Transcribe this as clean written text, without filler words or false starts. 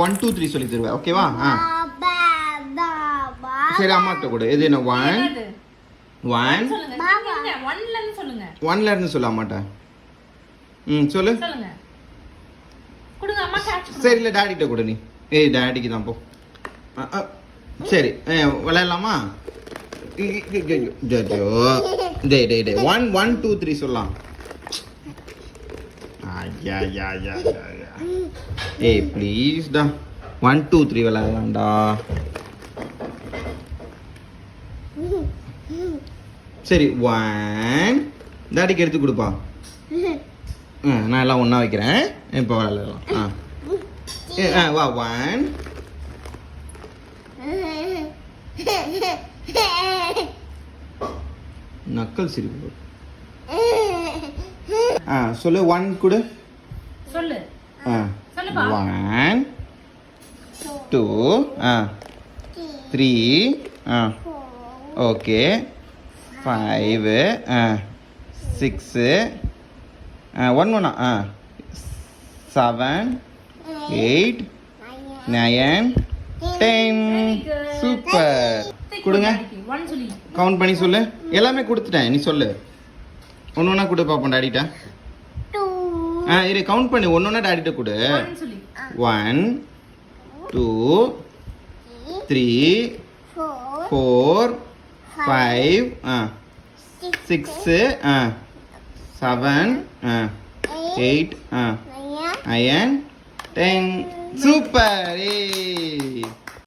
1 2 3 சொல்லி தருவேன் ஓகேவா சரி அம்மாட்ட கொடு இது என்ன 1 1 1ல இருந்து சொல்ல அம்மாட்ட சொல்லு கொடுங்க அம்மா கேட்ச் சரி இல்ல டாடிட்ட கொடு நீ ஏய் டாடிக்கு தான் போ சரி விளையாடலாமா ஜோ டே 1 1 2 3 சொல்லலாம் ஐயா ஏய் ப்ளீஸ் டா 1 2 3 விளையாடலாம்டா சரி 1 டாடிக்கு எடுத்து கொடுப்பா நான் எல்லாம் ஒன்றா வைக்கிறேன் இப்போ விளையாடலாம் வா 1 நக்கல் சிரிப்பு சொல்லு 1 கொடு சொல்லு 1 2 3 ஓகே 5 6 1 1 7 8 9 10 சூப்பர் கொடுங்க கவுண்ட் பண்ணி சொல்லு எல்லாமே கொடுத்துட்டேன் நீ சொல்லு ஒன்று ஒன்றா கொடு பார்ப்போம் டாடிட்ட இரு கவுண்ட் பண்ணி ஒன்று ஒன்றா டாடிட்ட கொடு 1 2 3 4 5 6 7 8 9 10 சூப்பர்